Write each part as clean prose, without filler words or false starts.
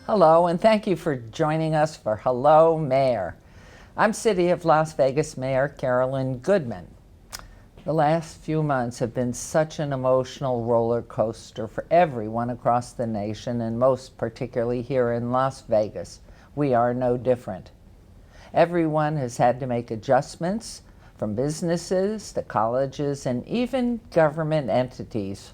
Hello, and thank you for joining us for Hello, Mayor. I'm City of Las Vegas Mayor Carolyn Goodman. The last few months have been such an emotional roller coaster for everyone across the nation, and most particularly here in Las Vegas. We are no different. Everyone has had to make adjustments, from businesses to colleges and even government entities.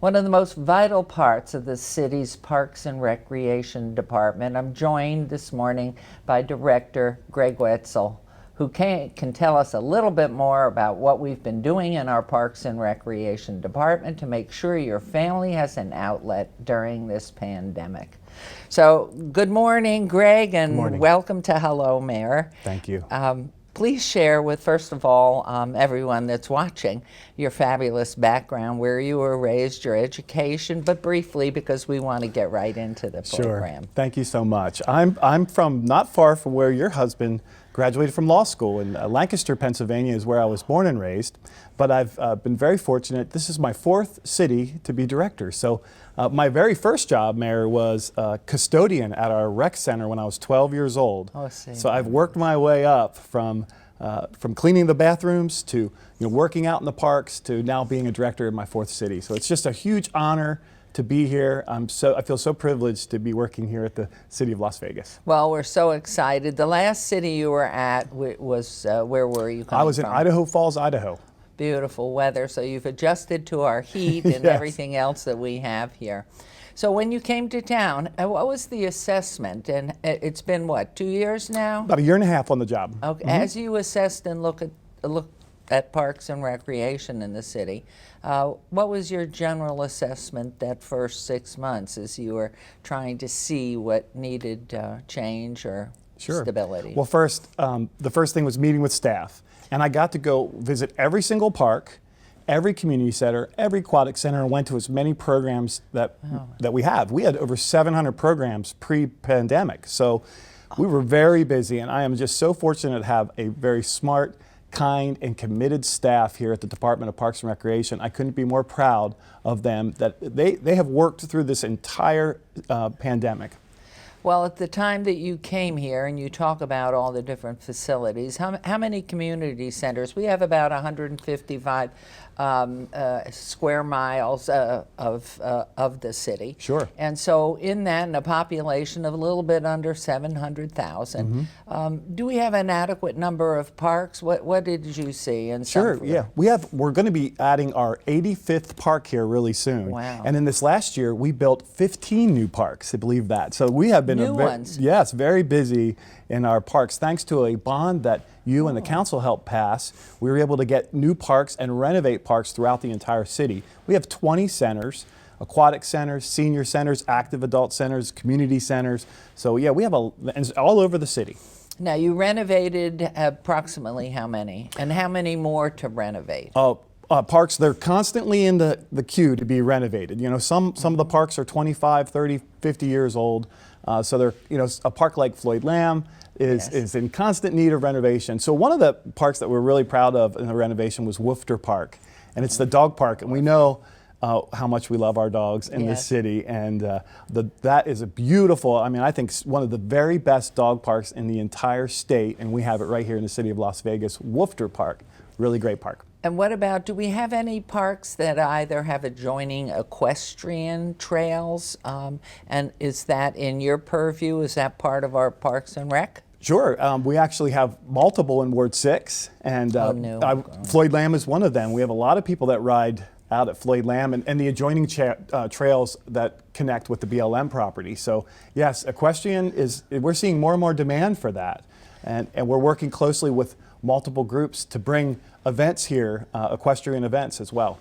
One of the most vital parts of the city's Parks and Recreation Department, I'm joined this morning by Director Greg Weitzel, who can tell us a little bit more about what we've been doing in our Parks and Recreation Department to make sure your family has an outlet during this pandemic. So, good morning, Greg, and welcome to Hello, Mayor. Thank you. Please share with, first of all, everyone that's watching, your fabulous background, where you were raised, your education, but briefly because we want to get right into the program. Sure. Thank you so much. I'm from not far from where your husband graduated from law school in Lancaster, Pennsylvania is where I was born and raised, but I've been very fortunate. This is my fourth city to be director. So my very first job, Mayor, was custodian at our rec center when I was 12 years old. Oh, I see. So I've worked my way up from cleaning the bathrooms to working out in the parks to now being a director in my fourth city. So it's just a huge honor to be here. I feel so privileged to be working here at the City of Las Vegas. Well, we're so excited. The last city you were at was, where were you coming from? I was in Idaho Falls, Idaho. Beautiful weather, so you've adjusted to our heat and Yes. everything else that we have here. So when you came to town, what was the assessment? And it's been, what, 2 years now? About a year and a half on the job. Okay. As you assessed and look at parks and recreation in the city, what was your general assessment that first 6 months as you were trying to see what needed change or stability? Well, first, the first thing was meeting with staff. And I got to go visit every single park, every community center, every aquatic center, and went to as many programs that we have. We had over 700 programs pre-pandemic. So we were very busy, and I am just so fortunate to have a very smart, kind, and committed staff here at the Department of Parks and Recreation. I couldn't be more proud of them that they have worked through this entire pandemic. Well, at the time that you came here, and you talk about all the different facilities, how many community centers? We have about 155 square miles of the city. Sure. And so in that, in a population of a little bit under 700,000, do we have an adequate number of parks? What did you see? In Sure, yeah. We're going to be adding our 85th park here really soon. Wow. And in this last year, we built 15 new parks, I believe that. So we have been new ones. Yes, very busy in our parks. Thanks to a bond that you and the council helped pass, we were able to get new parks and renovate parks throughout the entire city. We have 20 centers, aquatic centers, senior centers, active adult centers, community centers. So yeah, we have and it's all over the city. Now, you renovated approximately how many? And how many more to renovate? Parks, they're constantly in the queue to be renovated. Some of the parks are 25, 30, 50 years old. So they're, a park like Floyd Lamb is in constant need of renovation. So one of the parks that we're really proud of in the renovation was Woofter Park. And it's the dog park. And we know how much we love our dogs in this city. And that is a beautiful, I think one of the very best dog parks in the entire state. And we have it right here in the city of Las Vegas, Woofter Park. Really great park. And what about, do we have any parks that either have adjoining equestrian trails? And is that in your purview? Is that part of our Parks and Rec? Sure. We actually have multiple in Ward 6. And Floyd Lamb is one of them. We have a lot of people that ride out at Floyd Lamb and the adjoining trails that connect with the BLM property. So yes, equestrian we're seeing more and more demand for that. And we're working closely with multiple groups to bring events here, equestrian events as well.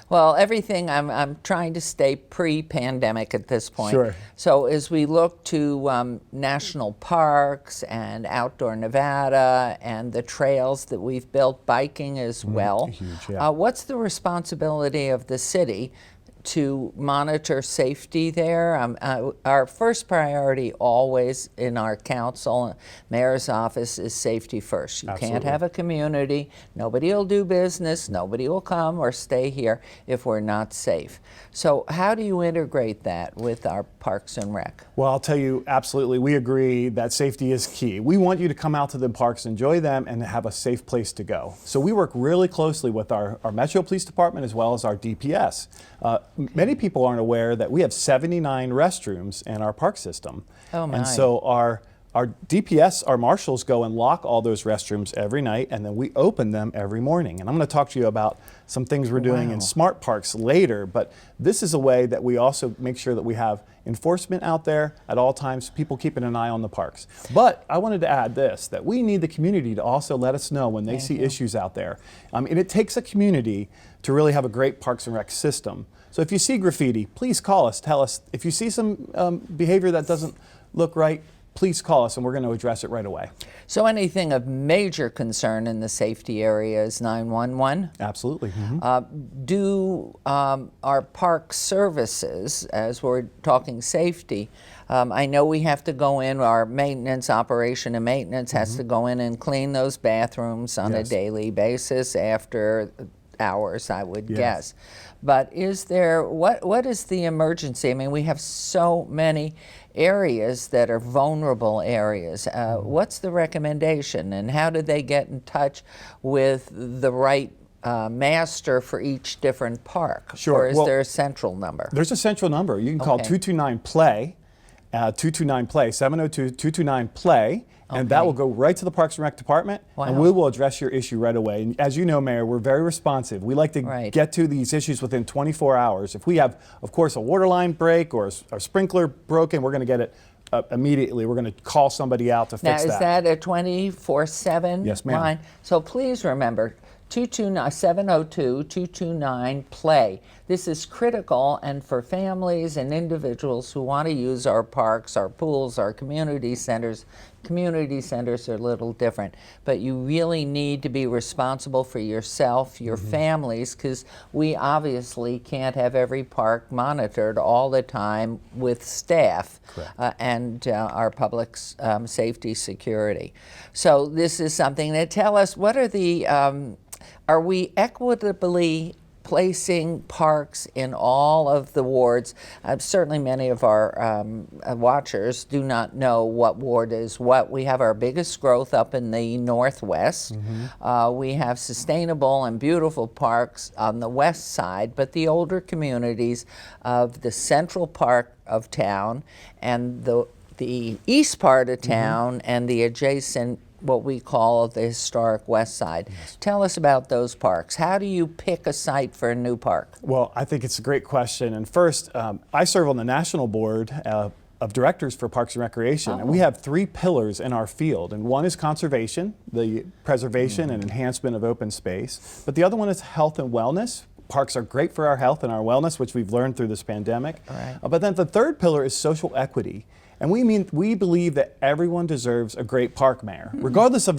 Well, everything, I'm trying to stay pre-pandemic at this point. Sure. So as we look to national parks and outdoor Nevada and the trails that we've built, biking as well, huge, yeah. What's the responsibility of the city to monitor safety there? Our first priority always in our council, mayor's office, is safety first. You Absolutely. Can't have a community, nobody will do business, nobody will come or stay here if we're not safe. So how do you integrate that with our Parks and Rec? Well, I'll tell you, absolutely, we agree that safety is key. We want you to come out to the parks, enjoy them, and have a safe place to go. So we work really closely with our Metro Police Department as well as our DPS. Many people aren't aware that we have 79 restrooms in our park system. Oh my. And so our DPS, our marshals, go and lock all those restrooms every night, and then we open them every morning. And I'm going to talk to you about some things we're doing in smart parks later, but this is a way that we also make sure that we have enforcement out there at all times, people keeping an eye on the parks. But I wanted to add this, that we need the community to also let us know when they see issues out there. And it takes a community to really have a great Parks and Rec system. So if you see graffiti, please call us, tell us. If you see some behavior that doesn't look right, please call us and we're going to address it right away. So anything of major concern in the safety area is 911? Absolutely. Do our park services, as we're talking safety, I know we have to go in, our maintenance, operation and maintenance has to go in and clean those bathrooms on a daily basis after hours, I would guess. But is there, what is the emergency? I mean, we have so many areas that are vulnerable areas. What's the recommendation, and how do they get in touch with the right master for each different park? Sure. Or is there a central number? There's a central number. You can call 229-PLAY, 229-PLAY, 702-229-PLAY. And that will go right to the Parks and Rec department, and we will address your issue right away. And as you know, Mayor, we're very responsive. We like to get to these issues within 24 hours. If we have, of course, a water line break or a sprinkler broken, we're going to get it immediately. We're going to call somebody out to fix that. Now, is that a 24/7 line? Yes, ma'am. So please remember, 702-229-PLAY. This is critical, and for families and individuals who want to use our parks, our pools, our community centers are a little different, but you really need to be responsible for yourself, your families, because we obviously can't have every park monitored all the time with staff and our public safety security. So this is something that tell us, what are the are we equitably placing parks in all of the wards? Certainly many of our watchers do not know what ward is what. We have our biggest growth up in the northwest. We have sustainable and beautiful parks on the west side, but the older communities of the central part of town and the east part of town and the adjacent, what we call the historic west side. Tell us about those parks. How do you pick a site for a new park? Well, I think it's a great question. And first, I serve on the national board of directors for Parks and Recreation, and we have 3 pillars in our field. And one is conservation, the preservation and enhancement of open space. But the other one is health and wellness. Parks are great for our health and our wellness, which we've learned through this pandemic. But then the third pillar is social equity. And we believe that everyone deserves a great park, Mayor, regardless of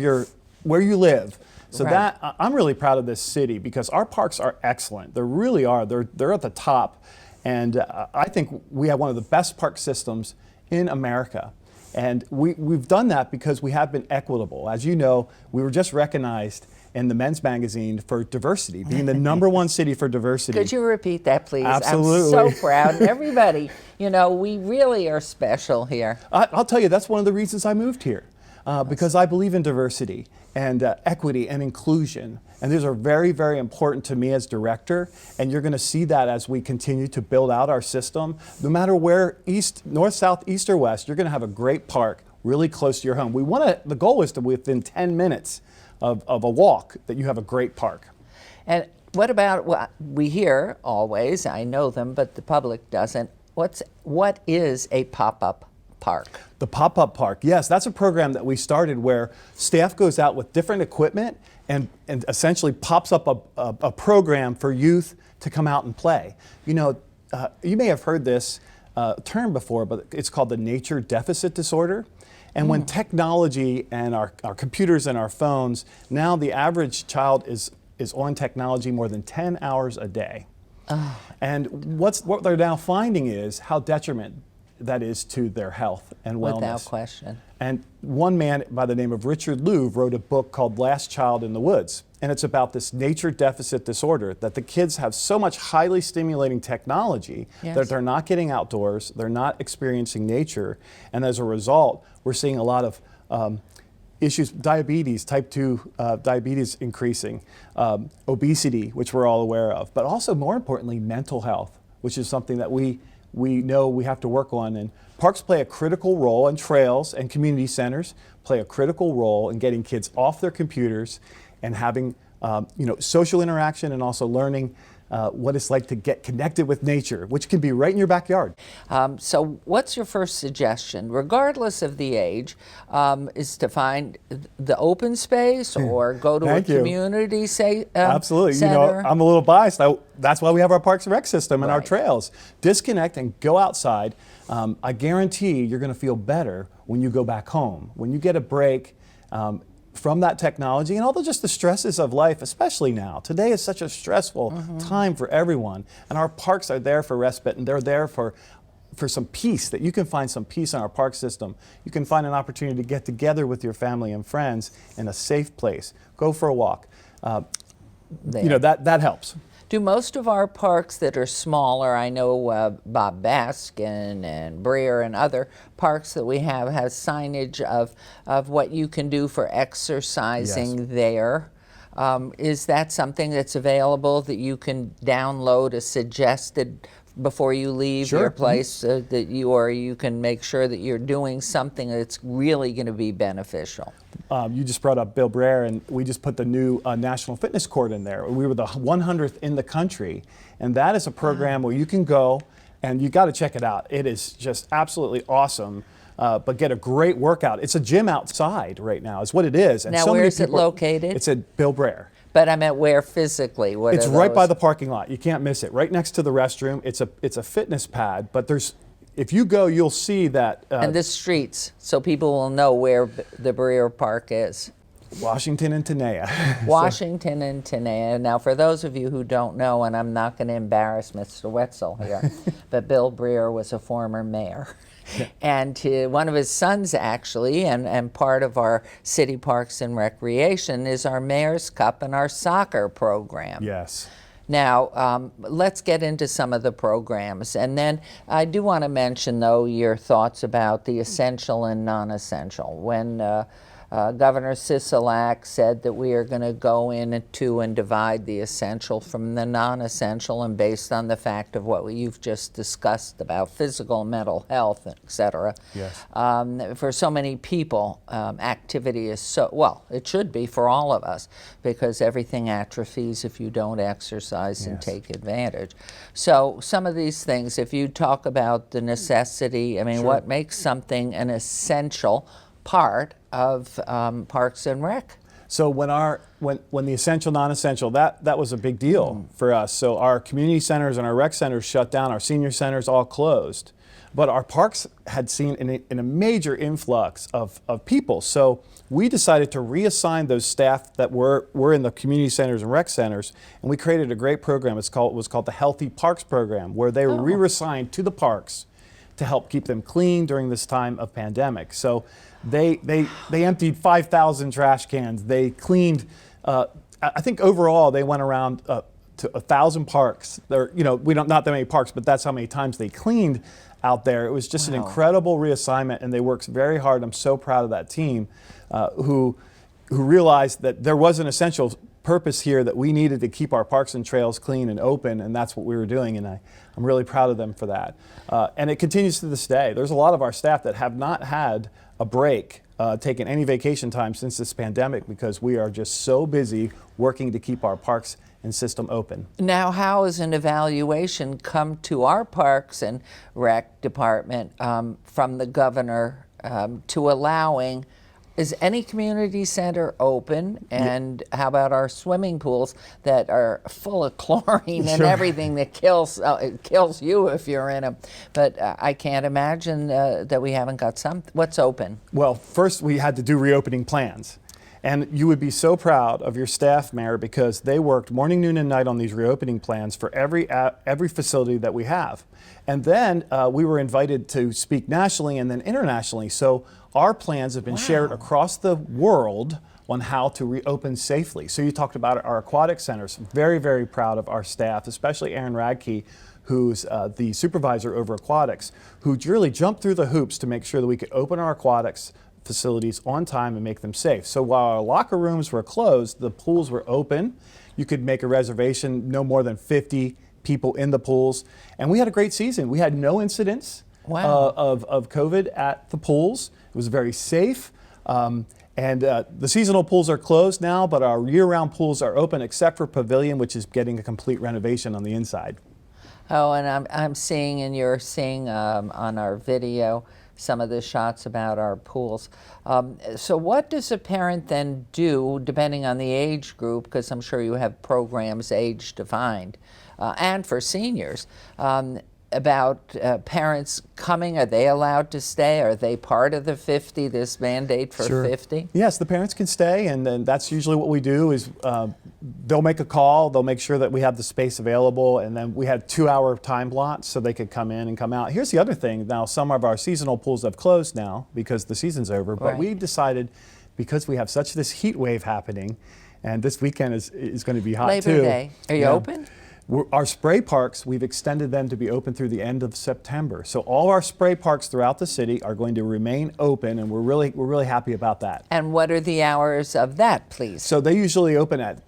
where you live. So that I'm really proud of this city because our parks are excellent. They really are. They're at the top, and I think we have one of the best park systems in America. And we've done that because we have been equitable. As you know, we were just recognized in the Men's Magazine for diversity, being the #1 city for diversity. Could you repeat that, please? Absolutely. I'm so proud. And everybody, you know, we really are special here. I'll tell you, that's one of the reasons I moved here, because I believe in diversity and equity and inclusion. And these are very, very important to me as director. And you're going to see that as we continue to build out our system. No matter where, north, south, east, or west, you're going to have a great park really close to your home. The goal is to, within 10 minutes of a walk, that you have a great park. And what about, well, we hear always, I know them, but the public doesn't, what is a pop-up park? The pop-up park, yes, that's a program that we started where staff goes out with different equipment and essentially pops up a program for youth to come out and play. You know, you may have heard this term before, but it's called the nature deficit disorder. And when technology and our computers and our phones, now the average child is on technology more than 10 hours a day. And what they're now finding is how detrimental that is to their health and wellness. Without question. And one man by the name of Richard Louv wrote a book called Last Child in the Woods. And it's about this nature deficit disorder, that the kids have so much highly stimulating technology that they're not getting outdoors, they're not experiencing nature. And as a result, we're seeing a lot of issues, diabetes, type 2 diabetes increasing, obesity, which we're all aware of, but also more importantly, mental health, which is something that we know we have to work on. And parks play a critical role, and trails and community centers play a critical role in getting kids off their computers and having social interaction, and also learning what it's like to get connected with nature, which can be right in your backyard. So what's your first suggestion, regardless of the age, is to find the open space or go to a community Absolutely. center? I'm a little biased. That's why we have our Parks and Rec system and our trails. Disconnect and go outside. I guarantee you're going to feel better when you go back home, when you get a break from that technology and all just the stresses of life, especially now. Today is such a stressful time for everyone, and our parks are there for respite, and they're there for some peace, that you can find some peace in our park system. You can find an opportunity to get together with your family and friends in a safe place. Go for a walk. That helps. Do most of our parks that are smaller, I know Bob Baskin and Breer and other parks that we have signage of what you can do for exercising there. Is that something that's available that you can download a suggested before you leave your place, that you can make sure that you're doing something that's really going to be beneficial? You just brought up Bill Breer, and we just put the new National Fitness Court in there. We were the 100th in the country, and that is a program where you can go, and you got to check it out. It is just absolutely awesome. But get a great workout. It's a gym outside right now, is what it is. And now, so where many is it located? It's at Bill Breer. But I meant where physically? It's right by the parking lot. You can't miss it. Right next to the restroom. It's a fitness pad, but if you go, you'll see that. And the streets, so people will know where the Breer Park is. Washington and Tenaya. Washington and Tenaya. Now, for those of you who don't know, and I'm not going to embarrass Mr. Weitzel here, but Bill Breer was a former mayor. And one of his sons, actually, and part of our City Parks and Recreation, is our Mayor's Cup and our soccer program. Yes. Now, let's get into some of the programs. And then I do want to mention, though, your thoughts about the essential and non-essential. When Governor Sisolak said that we are going to go into and divide the essential from the non-essential, and based on the fact of what you've just discussed about physical and mental health, et cetera. Yes. For so many people, activity is it should be for all of us, because everything atrophies if you don't exercise and take advantage. So some of these things, if you talk about the necessity, what makes something an essential part of Parks and Rec? So when the essential, non-essential, that was a big deal for us. So our community centers and our rec centers shut down, our senior centers all closed. But our parks had seen a major influx of people. So we decided to reassign those staff that were in the community centers and rec centers, and we created a great program. It was called the Healthy Parks Program, where they were reassigned to the parks to help keep them clean during this time of pandemic. So they emptied 5,000 trash cans. They cleaned, I think overall they went around to 1,000 parks. Not that many parks, but that's how many times they cleaned out there. It was just an incredible reassignment, and they worked very hard. I'm so proud of that team who realized that there was an essential purpose here, that we needed to keep our parks and trails clean and open, and that's what we were doing, and I'm really proud of them for that. And it continues to this day. There's a lot of our staff that have not had a break, taken any vacation time since this pandemic, because we are just so busy working to keep our parks and system open. Now, how has an evaluation come to our Parks and Rec department from the governor to allowing, is any community center open? And how about our swimming pools that are full of chlorine and everything that kills you if you're in them? But I can't imagine that we haven't got some. What's open? Well, first we had to do reopening plans. And you would be so proud of your staff, Mayor, because they worked morning, noon, and night on these reopening plans for every facility that we have. And then we were invited to speak nationally and then internationally. So our plans have been shared across the world on how to reopen safely. So you talked about our aquatic centers. Very, very proud of our staff, especially Aaron Radke, who's the supervisor over aquatics, who really jumped through the hoops to make sure that we could open our aquatics facilities on time and make them safe. So while our locker rooms were closed, the pools were open. You could make a reservation, no more than 50 people in the pools. And we had a great season. We had no incidents of COVID at the pools. It was very safe. And the seasonal pools are closed now, but our year-round pools are open except for Pavilion, which is getting a complete renovation on the inside. Oh, and I'm seeing, and you're seeing on our video, some of the shots about our pools. So what does a parent then do, depending on the age group, because I'm sure you have programs age defined, and for seniors, about parents coming? Are they allowed to stay? Are they part of the 50, this mandate for 50? Yes, the parents can stay, and then that's usually what we do is they'll make a call, they'll make sure that we have the space available, and then we had 2-hour time slots so they could come in and come out. Here's the other thing. Now, some of our seasonal pools have closed now because the season's over, but we decided, because we have such this heat wave happening, and this weekend is going to be hot too. Labor Day. Are you open? Our spray parks, we've extended them to be open through the end of September. So all our spray parks throughout the city are going to remain open, and we're really happy about that. And what are the hours of that, please? So they usually open at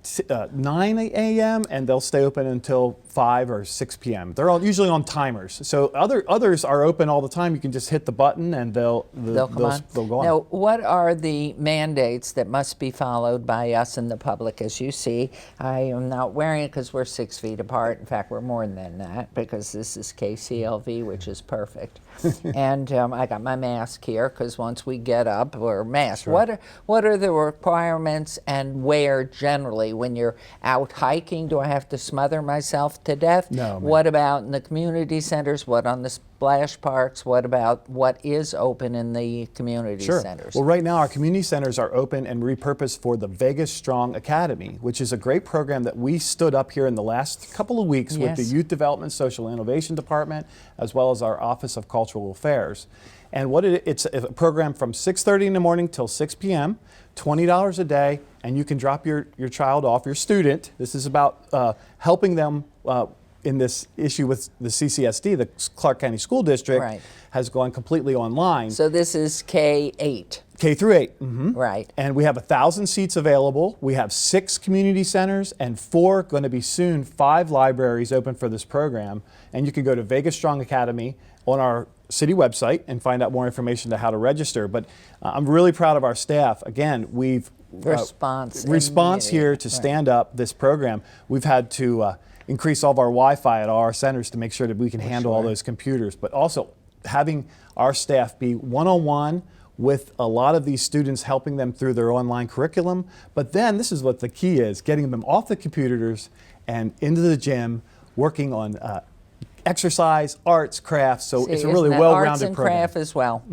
9 a.m. and they'll stay open until 5 or 6 p.m. They're all usually on timers. So others are open all the time. You can just hit the button and they'll go on. Now, what are the mandates that must be followed by us and the public? As you see, I am not wearing it because we're 6 feet apart. In fact, we're more than that because this is KCLV, which is perfect. And I got my mask here because once we get up, we're masked. What are the requirements and where generally? When you're out hiking, do I have to smother myself to death? No. What about in the community centers? What on the splash parks? What about what is open in the community centers? Well, right now our community centers are open and repurposed for the Vegas Strong Academy, which is a great program that we stood up here in the last couple of weeks with the Youth Development Social Innovation Department, as well as our Office of Cultural Affairs. And it's a program from 6:30 in the morning till 6 p.m., $20 a day, and you can drop your child off, your student. This is about helping them in this issue with the CCSD, the Clark County School District, has gone completely online. So this is K-8. K through 8. Right. And we have 1,000 seats available. We have 6 community centers and 4, going to be soon, 5 libraries open for this program. And you can go to Vegas Strong Academy on our city website and find out more information on how to register. But I'm really proud of our staff. Again, we've response here to stand up this program. We've had to increase all of our Wi-Fi at all our centers to make sure that we can handle all those computers, but also having our staff be one-on-one with a lot of these students, helping them through their online curriculum. But then this is what the key is, getting them off the computers and into the gym, working on exercise, arts, crafts, so it's a really well-rounded program. Arts and craft as well.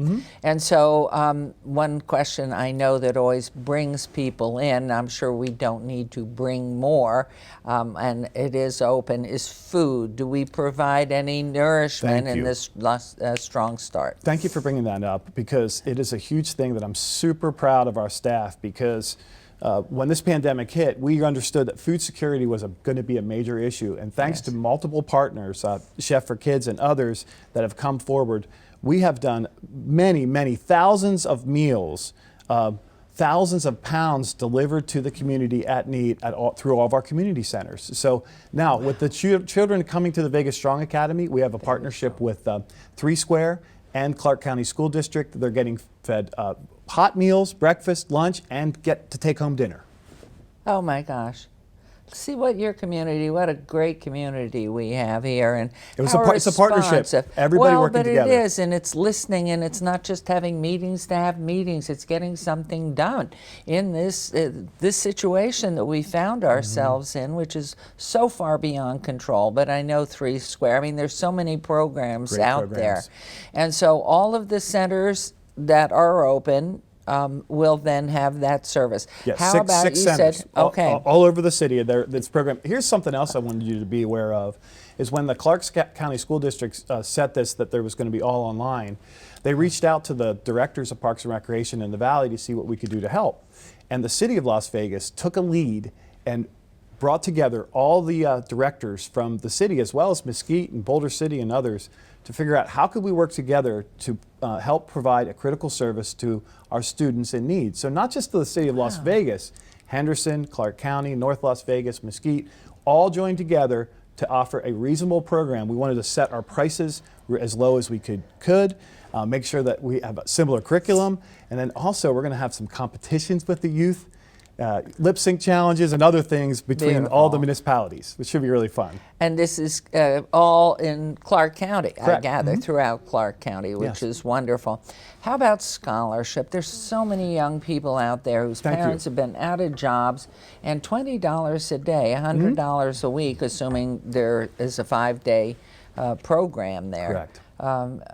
And so one question I know that always brings people in, I'm sure we don't need to bring more, and it is open, is food. Do we provide any nourishment in this Strong Start? Thank you for bringing that up, because it is a huge thing that I'm super proud of our staff, because when this pandemic hit, we understood that food security was going to be a major issue. And thanks to multiple partners, Chef for Kids and others that have come forward, we have done many thousands of meals, thousands of pounds delivered to the community at need through all of our community centers. So now with the children coming to the Vegas Strong Academy, we have a partnership with 3 Square and Clark County School District. They're getting fed hot meals, breakfast, lunch, and get to take home dinner. Oh my gosh. See what a great community we have here. And it's a partnership. Everybody working together. Well, but it is, and it's listening, and it's not just having meetings to have meetings. It's getting something done in this situation that we found ourselves in, which is so far beyond control. But I know 3 Square. I mean, there's so many programs out there. And so all of the centers that are open, will then have that service. Yes, How six, about six you centers said, okay. all over the city. This program. Here's something else I wanted you to be aware of, is when the Clark County School District set this, that there was going to be all online, they reached out to the directors of Parks and Recreation in the Valley to see what we could do to help. And the city of Las Vegas took a lead and brought together all the directors from the city, as well as Mesquite and Boulder City and others, to figure out how could we work together to help provide a critical service to our students in need. So not just to the city of Las Vegas, Henderson, Clark County, North Las Vegas, Mesquite, all joined together to offer a reasonable program. We wanted to set our prices as low as we could, make sure that we have a similar curriculum, and then also we're going to have some competitions with the youth, lip sync challenges and other things between all the municipalities, which should be really fun. And this is all in Clark County, Correct. I gather, throughout Clark County, which is wonderful. How about scholarship? There's so many young people out there whose parents have been out of jobs, and $20 a day, $100 a week, assuming there is a 5-day program there. Correct.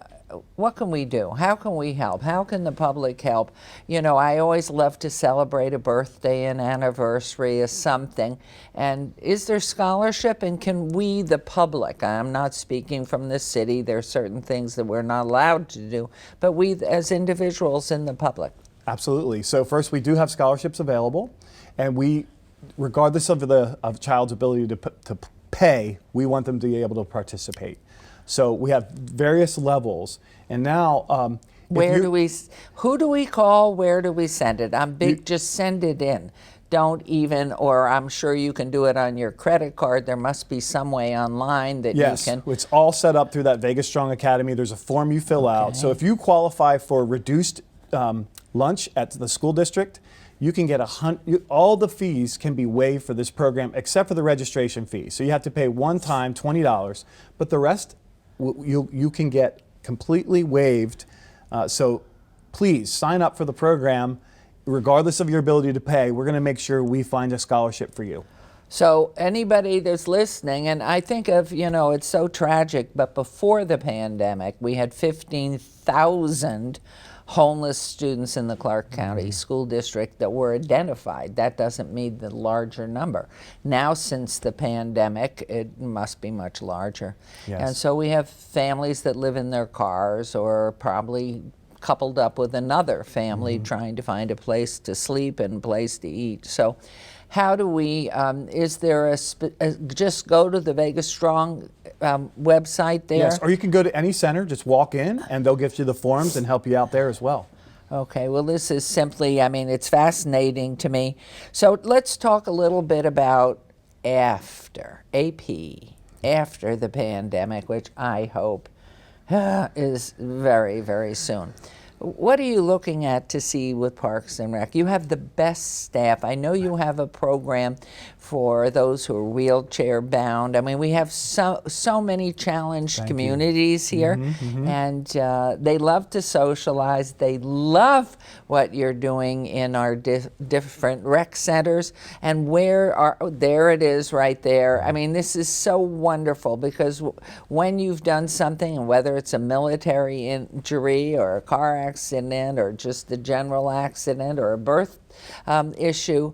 What can we do? How can we help? How can the public help? You know, I always love to celebrate a birthday, an anniversary, or something. And is there scholarship? And can we, the public, I'm not speaking from the city, there are certain things that we're not allowed to do, but we as individuals in the public. Absolutely. So first, we do have scholarships available, and we, regardless of the child's ability to pay, we want them to be able to participate. So we have various levels, and now who do we call? Where do we send it? I'm big. Just send it in. Don't even, or I'm sure you can do it on your credit card. There must be some way online that you can. It's all set up through that Vegas Strong Academy. There's a form you fill out. So if you qualify for reduced lunch at the school district, you can get all the fees can be waived for this program except for the registration fee. So you have to pay one time $20, but the rest you can get completely waived. So please sign up for the program, regardless of your ability to pay. We're going to make sure we find a scholarship for you. So anybody that's listening, and I think of, you know, it's so tragic, but before the pandemic, we had 15,000 homeless students in the Clark County School District that were identified. That doesn't mean the larger number. Now, since the pandemic, it must be much larger. Yes. And so we have families that live in their cars or probably coupled up with another family trying to find a place to sleep and a place to eat. So how do we, is there just go to the Vegas Strong website there? Yes, or you can go to any center, just walk in, and they'll give you the forms and help you out there as well. Okay, well, this is simply, I mean, it's fascinating to me. So let's talk a little bit about after the pandemic, which I hope is very, very soon. What are you looking at to see with Parks and Rec? You have the best staff. I know you have a program for those who are wheelchair bound. I mean, we have so many challenged communities here, and they love to socialize. They love what you're doing in our different rec centers. And there it is right there. I mean, this is so wonderful because when you've done something, and whether it's a military injury or a car accident or just a general accident or a birth issue,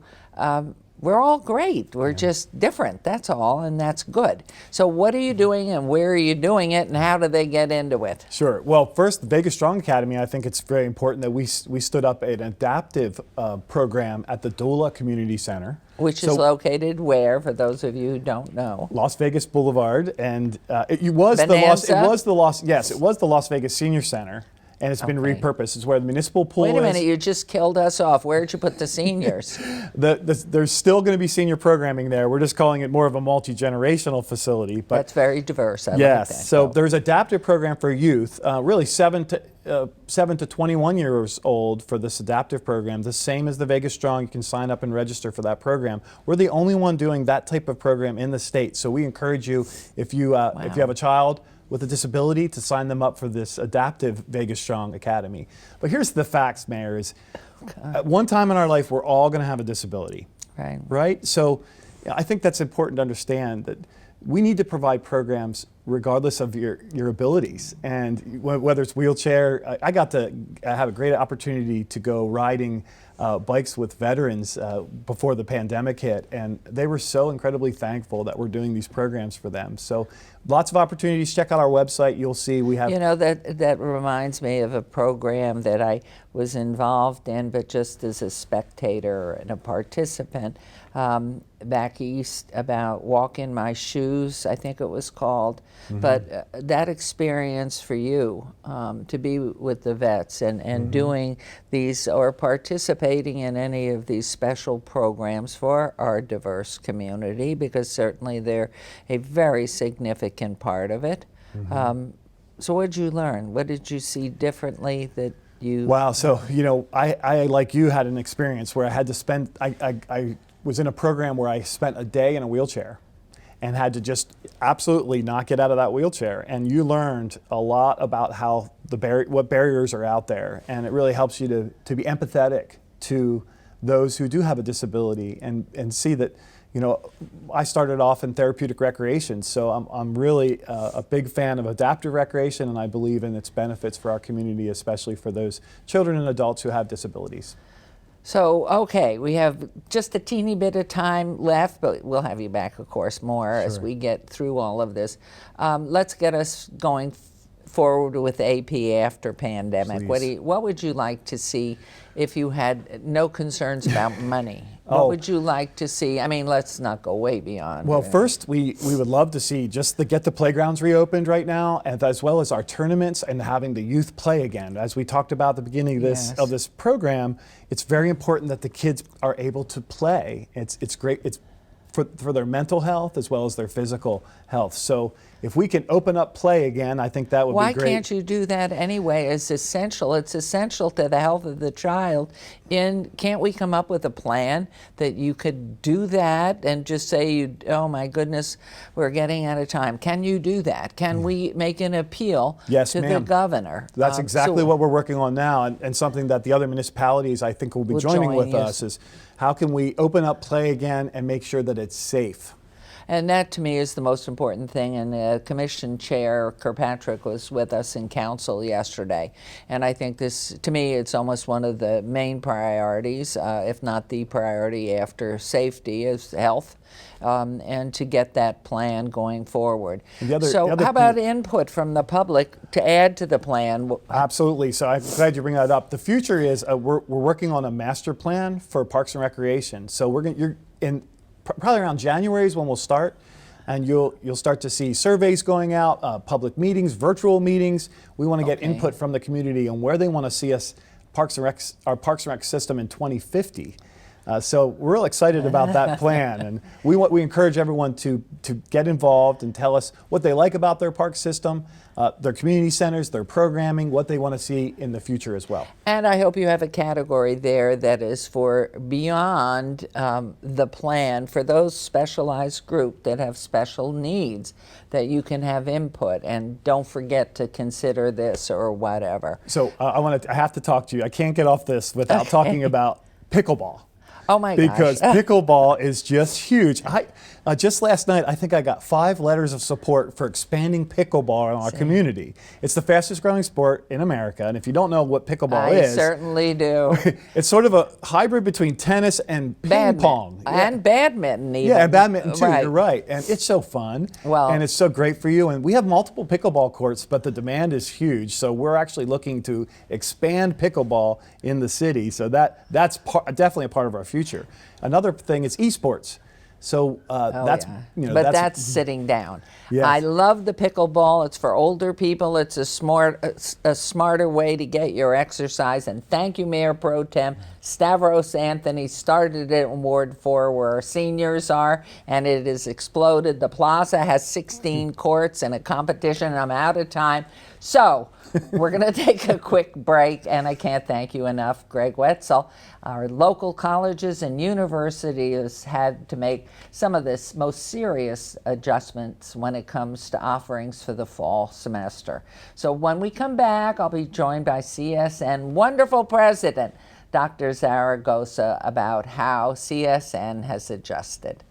we're all great. We're just different, that's all, and that's good. So what are you doing and where are you doing it and how do they get into it? Sure. Well, first, the Vegas Strong Academy, I think it's very important that we stood up an adaptive program at the Doula Community Center. Which is located where, for those of you who don't know? Las Vegas Boulevard, and it was the Las Vegas Senior Center. And it's been repurposed. It's where the municipal pool is. Wait a minute, you just killed us off. Where'd you put the seniors? There's still going to be senior programming there. We're just calling it more of a multi-generational facility. But that's very diverse. I like that. So there's adaptive program for youth, really 7 to 21 years old for this adaptive program, the same as the Vegas Strong. You can sign up and register for that program. We're the only one doing that type of program in the state. So we encourage you, if you have a child with a disability, to sign them up for this adaptive Vegas Strong Academy. But here's the facts, Mayor, is at one time in our life, we're all going to have a disability. Right. Right? So I think that's important to understand that we need to provide programs regardless of your abilities. And whether it's wheelchair, I got to have a great opportunity to go riding bikes with veterans before the pandemic hit, and they were so incredibly thankful that we're doing these programs for them. So lots of opportunities. Check out our website. You'll see we have... You know, that reminds me of a program that I was involved in, but just as a spectator and a participant, back east, about Walk in My Shoes, I think it was called. But that experience for you, to be with the vets and doing these, or participating in any of these special programs for our diverse community, because certainly they're a very significant part of it. So what did you learn? What did you see differently that you... Wow, so, you know, I like you, had an experience where I had to spend, I was in a program where I spent a day in a wheelchair and had to just absolutely not get out of that wheelchair. And you learned a lot about how what barriers are out there. And it really helps you to be empathetic to those who do have a disability and see that, you know, I started off in therapeutic recreation, so I'm really a big fan of adaptive recreation, and I believe in its benefits for our community, especially for those children and adults who have disabilities. So, okay, we have just a teeny bit of time left, but we'll have you back, of course, more as we get through all of this. Let's get us going forward with AP after pandemic. What would you like to see if you had no concerns about money? What would you like to see? I mean, let's not go way beyond. Well, first, we would love to see just get the playgrounds reopened right now, and as well as our tournaments and having the youth play again. As we talked about at the beginning of this program, it's very important that the kids are able to play. It's great. It's for their mental health as well as their physical health. So if we can open up play again, I think that would be great. Why can't you do that anyway? It's essential. It's essential to the health of the child. Can't we come up with a plan that you could do that and just say, oh my goodness, we're getting out of time. Can you do that? Can we make an appeal to the governor? That's exactly what we're working on now, and something that the other municipalities, I think, will be joining with us is how can we open up play again and make sure that it's safe? And that, to me, is the most important thing. And Commission Chair Kirkpatrick was with us in council yesterday. And I think this, to me, it's almost one of the main priorities, if not the priority after safety, is health. And to get that plan going forward. So how about input from the public to add to the plan? Absolutely. So I'm glad you bring that up. The future is we're working on a master plan for Parks and Recreation. So you're in probably around January is when we'll start, and you'll start to see surveys going out, public meetings, virtual meetings. We want to get input from the community on where they want to see us our Parks and Rec system in 2050. So we're real excited about that plan, and we encourage everyone to get involved and tell us what they like about their park system, their community centers, their programming, what they want to see in the future as well. And I hope you have a category there that is for beyond the plan, for those specialized groups that have special needs, that you can have input, and don't forget to consider this or whatever. So I have to talk to you. I can't get off this without talking about pickleball. Oh my gosh. Because pickleball is just huge. Just last night, I think I got 5 letters of support for expanding pickleball in our community. It's the fastest growing sport in America, and if you don't know what pickleball is... I certainly do. It's sort of a hybrid between tennis and ping pong. And badminton even. Yeah, and badminton too, you're right. And it's so fun, and it's so great for you. And we have multiple pickleball courts, but the demand is huge, so we're actually looking to expand pickleball in the city. So that's definitely a part of our future. Another thing is esports. So that's that's sitting down. Yes. I love the pickleball. It's for older people. It's a smarter way to get your exercise. And thank you, Mayor Pro Tem Stavros Anthony started it in Ward 4 where our seniors are, and it has exploded. The plaza has 16 courts and a competition. I'm out of time. So we're going to take a quick break, and I can't thank you enough, Greg Weitzel. Our local colleges and universities had to make some of the most serious adjustments when it comes to offerings for the fall semester. So when we come back, I'll be joined by CSN wonderful president, Dr. Zaragoza, about how CSN has adjusted.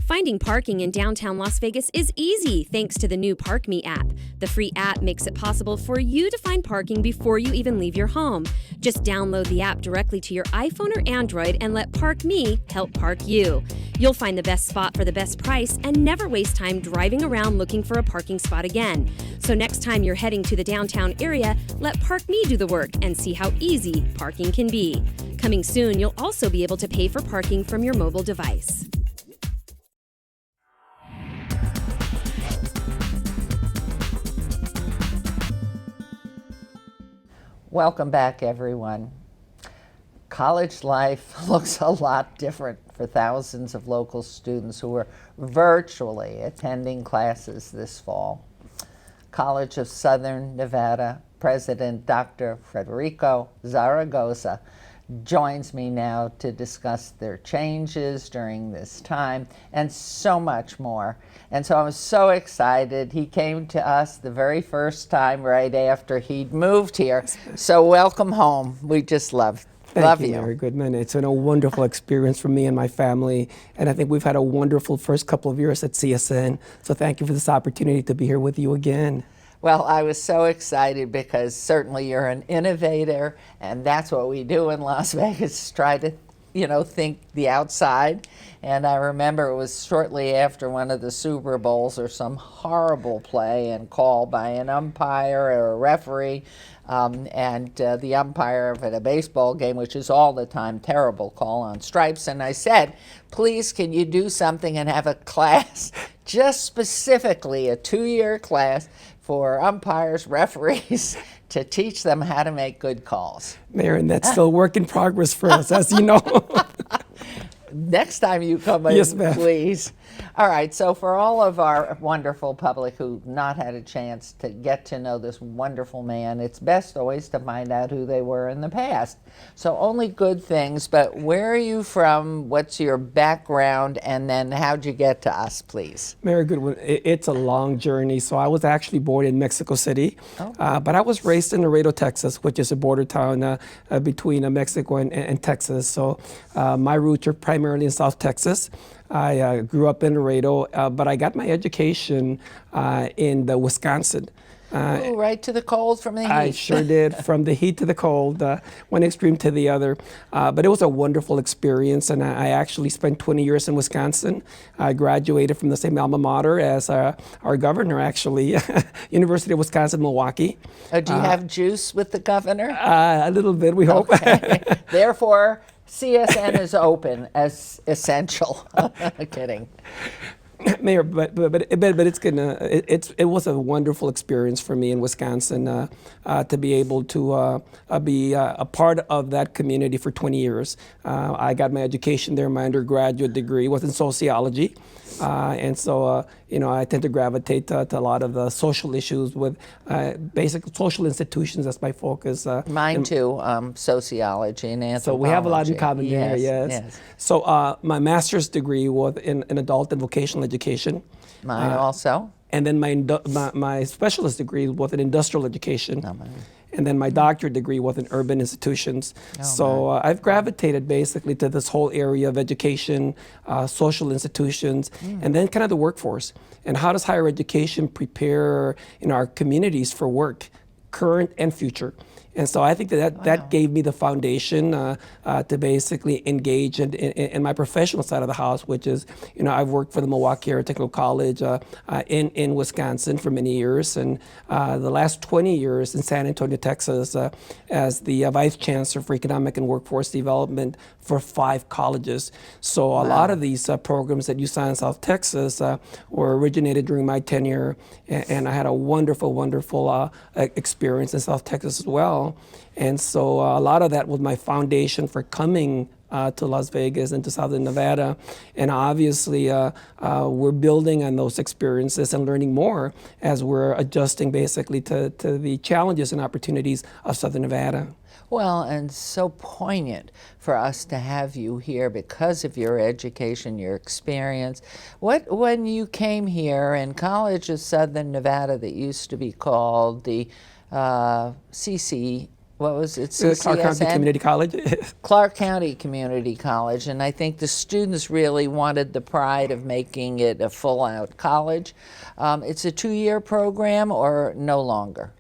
Finding parking in downtown Las Vegas is easy thanks to the new Park Me app. The free app makes it possible for you to find parking before you even leave your home. Just download the app directly to your iPhone or Android and let Park Me help park you. You'll find the best spot for the best price and never waste time driving around looking for a parking spot again. So next time you're heading to the downtown area, let Park Me do the work and see how easy parking can be. Coming soon, you'll also be able to pay for parking from your mobile device. Welcome back, everyone. College life looks a lot different for thousands of local students who are virtually attending classes this fall. College of Southern Nevada President Dr. Federico Zaragoza joins me now to discuss their changes during this time and so much more. And so I'm so excited. He came to us the very first time right after he'd moved here. So welcome home. We just love you. Mary Goodman. It's been a wonderful experience for me and my family, and I think we've had a wonderful first couple of years at CSN. So thank you for this opportunity to be here with you again. Well, I was so excited because certainly you're an innovator, and that's what we do in Las Vegas, try to, think the outside. And I remember it was shortly after one of the Super Bowls or some horrible play and call by an umpire or a referee, and the umpire of a baseball game, which is all the time terrible call on stripes. And I said, please, can you do something and have a class, just specifically a 2-year class for umpires, referees, to teach them how to make good calls. Mayor, and that's still work in progress for us, as you know. Next time you come in, yes, ma'am. Please. All right, so for all of our wonderful public who've not had a chance to get to know this wonderful man, it's best always to find out who they were in the past. So only good things, but where are you from? What's your background? And then how'd you get to us, please? Very good. It's a long journey. So I was actually born in Mexico City, but I was raised in Laredo, Texas, which is a border town between Mexico and Texas. So my roots are primarily in South Texas. I grew up in Laredo, but I got my education in Wisconsin. Ooh, right to the cold from the heat. I sure did, from the heat to the cold, one extreme to the other. But it was a wonderful experience, and I actually spent 20 years in Wisconsin. I graduated from the same alma mater as our governor, actually, University of Wisconsin-Milwaukee. Do you have juice with the governor? A little bit, we hope. Okay. Therefore, CSN is open as essential. Kidding. Mayor, but it's gonna it was a wonderful experience for me in Wisconsin to be able to be a part of that community for 20 years. I got my education there. My undergraduate degree was in sociology, and so I tend to gravitate to a lot of the social issues with basic social institutions. That's my focus. Mine too, sociology and anthropology. So we have a lot in common there, yes. yes. So my master's degree was in adult and vocational education. Mine also. And then my specialist degree was in industrial education. Oh, mine. And then my doctorate degree was in urban institutions. So I've gravitated basically to this whole area of education, social institutions, and then kind of the workforce. And how does higher education prepare our communities for work, current and future? And so I think that gave me the foundation to basically engage in my professional side of the house, which is, I've worked for the Milwaukee Area Technical College in Wisconsin for many years, and the last 20 years in San Antonio, Texas, as the Vice Chancellor for Economic and Workforce Development for 5 colleges. So a lot of these programs that you saw in South Texas were originated during my tenure, and I had a wonderful, wonderful experience in South Texas as well. And so a lot of that was my foundation for coming to Las Vegas and to Southern Nevada. And obviously, we're building on those experiences and learning more as we're adjusting basically to the challenges and opportunities of Southern Nevada. Well, and so poignant for us to have you here because of your education, your experience. When you came here in College of Southern Nevada, that used to be called the CCNV, what was it, Clark County CCSN? Community College. Clark County Community College, and I think the students really wanted the pride of making it a full-out college. It's a 2-year program or no longer?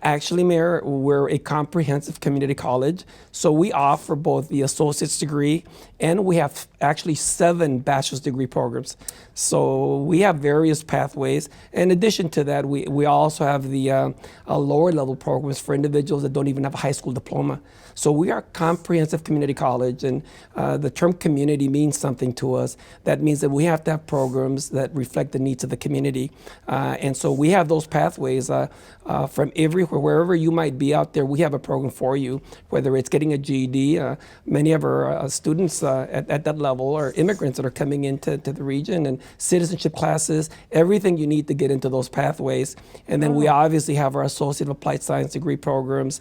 Actually, Mayor, we're a comprehensive community college, so we offer both the associate's degree and we have actually 7 bachelor's degree programs. So we have various pathways. In addition to that, we also have the lower level programs for individuals that don't even have a high school diploma. So we are a comprehensive community college, and the term community means something to us. That means that we have to have programs that reflect the needs of the community. And so we have those pathways from everywhere, wherever you might be out there, we have a program for you, whether it's getting a GED. Many of our students at that level are immigrants that are coming into the region, and citizenship classes, everything you need to get into those pathways. And then we obviously have our Associate of Applied Science degree programs,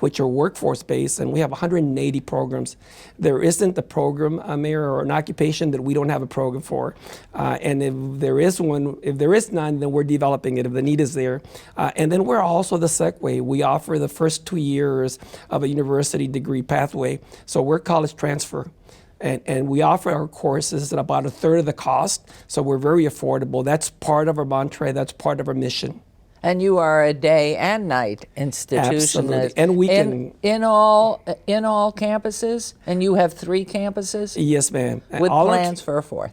which are workforce-based, and we have 180 programs. There isn't a program, Mayor, or an occupation that we don't have a program for. And if there is none, then we're developing it if the need is there. And then we're also the segue. We offer the first 2 years of a university degree pathway. So we're college transfer. And we offer our courses at about 1/3 of the cost, so we're very affordable. That's part of our mantra, that's part of our mission. And you are a day and night institution. Absolutely. And we can... In all campuses? And you have 3 campuses? Yes, ma'am. With plans for a 4th?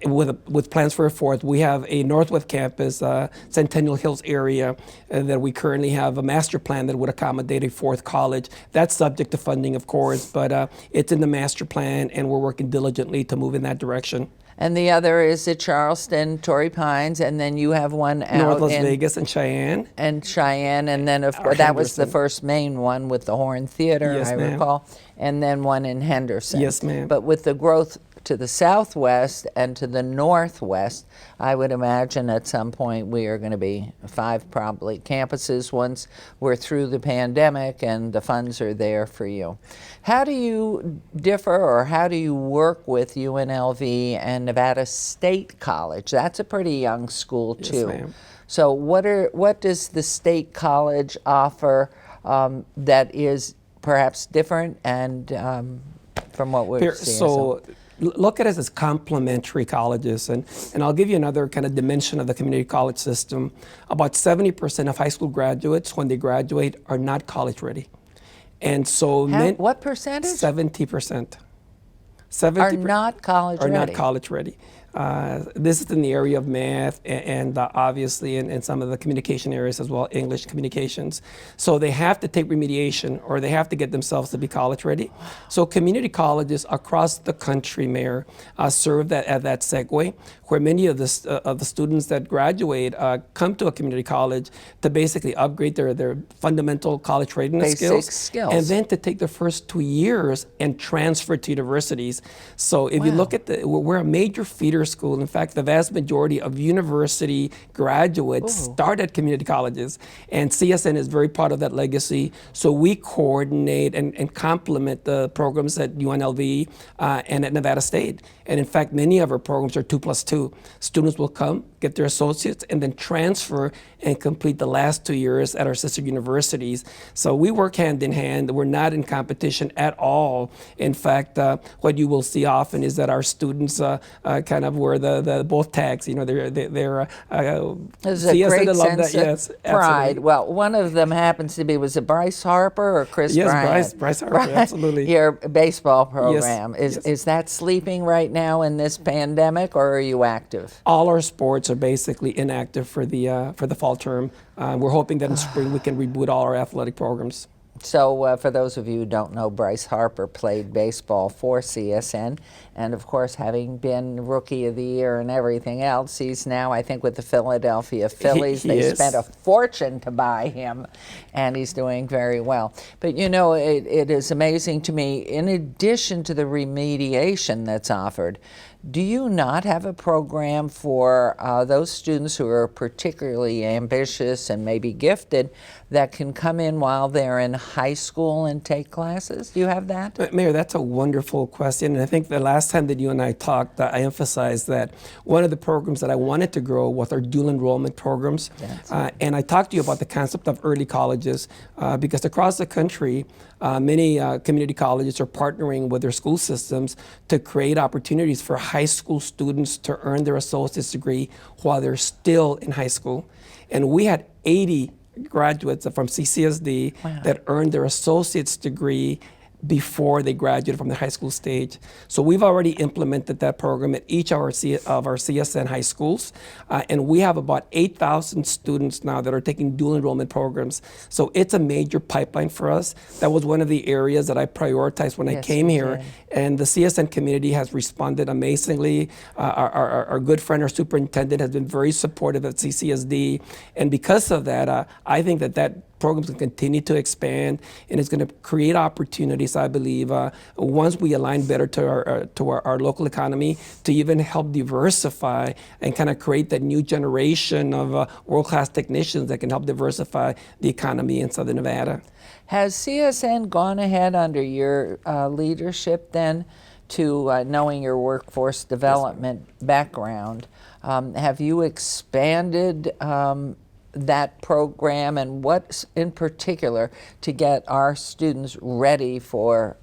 With plans for a 4th. We have a Northwest campus, Centennial Hills area, that we currently have a master plan that would accommodate a 4th college. That's subject to funding, of course, but it's in the master plan, and we're working diligently to move in that direction. And the other is at Charleston, Torrey Pines, and then you have one out North Las in Vegas and Cheyenne. And Cheyenne, and then of course that was the Henderson. first main one with the Horn Theater, Yes, I ma'am. recall, and then one in Henderson. Yes, ma'am. But with the growth to the southwest and to the northwest, I would imagine at some point we are going to be 5 probably campuses once we're through the pandemic and the funds are there for you. How do you differ, or how do you work with UNLV and Nevada State College? That's a pretty young school too. Yes, ma'am. So what does the State College offer that is perhaps different and from what we're seeing? So look at it as complementary colleges, and I'll give you another kind of dimension of the community college system. About 70% of high school graduates, when they graduate, are not college ready. And so what percentage? 70%. Are not college ready. Are not college ready. This is in the area of math and obviously in some of the communication areas as well, English communications. So they have to take remediation, or they have to get themselves to be college ready. So community colleges across the country, Mayor, serve that segue, where many of the students that graduate come to a community college to basically upgrade their fundamental college readiness skills, and then to take the first 2 years and transfer to universities. So if you look at we're a major feeder school. In fact, the vast majority of university graduates start at community colleges, and CSN is very part of that legacy. So we coordinate and complement the programs at UNLV and at Nevada State. And in fact, many of our programs are 2+2. Students will come, get their associates, and then transfer and complete the last 2 years at our sister universities. So we work hand in hand. We're not in competition at all. In fact, what you will see often is that our students kind of wear the both tags. You know, they're There's a great sense of pride. Absolutely. Well, one of them happens to be, was it Bryce Harper or Chris Bryant? Yes, Bryce Harper, absolutely. Your baseball program. Yes, Is that sleeping right now in this pandemic, or are you active? All our sports are basically inactive for the fall term. We're hoping that in spring we can reboot all our athletic programs. So for those of you who don't know, Bryce Harper played baseball for CSN, and of course, having been Rookie of the Year and everything else, he's now, I think, with the Philadelphia Phillies. They spent a fortune to buy him, and he's doing very well. But you know, it is amazing to me, in addition to the remediation that's offered, do you not have a program for those students who are particularly ambitious and maybe gifted that can come in while they're in high school and take classes? Do you have that? Mayor, that's a wonderful question. And I think the last time that you and I talked, I emphasized that one of the programs that I wanted to grow was our dual enrollment programs. And I talked to you about the concept of early colleges because across the country, many community colleges are partnering with their school systems to create opportunities for high school students to earn their associate's degree while they're still in high school. And we had 80 graduates from CCSD that earned their associate's degree before they graduated from the high school stage. So we've already implemented that program at each of our CSN high schools. And we have about 8,000 students now that are taking dual enrollment programs. So it's a major pipeline for us. That was one of the areas that I prioritized when I came here. And the CSN community has responded amazingly. Our good friend, our superintendent, has been very supportive of CCSD. And because of that, I think that programs can continue to expand, and it's going to create opportunities, I believe, once we align better to our local economy, to even help diversify and kind of create that new generation of world-class technicians that can help diversify the economy in Southern Nevada. Has CSN gone ahead under your leadership then to knowing your workforce development background? Have you expanded that program, and what in particular to get our students ready for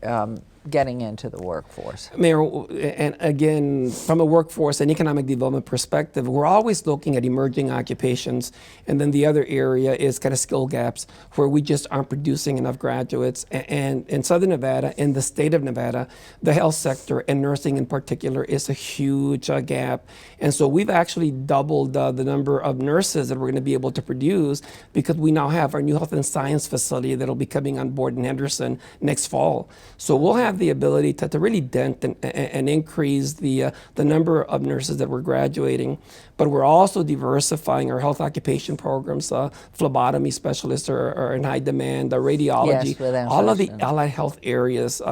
getting into the workforce? Mayor, and again, from a workforce and economic development perspective, we're always looking at emerging occupations. And then the other area is kind of skill gaps where we just aren't producing enough graduates. And in Southern Nevada, in the state of Nevada, the health sector and nursing in particular is a huge gap. And so we've actually doubled the number of nurses that we're going to be able to produce because we now have our new health and science facility that'll be coming on board in Henderson next fall. So we'll have the ability to really dent and increase the number of nurses that we're graduating. But we're also diversifying our health occupation programs. Phlebotomy specialists are in high demand, radiology, all of the allied health areas,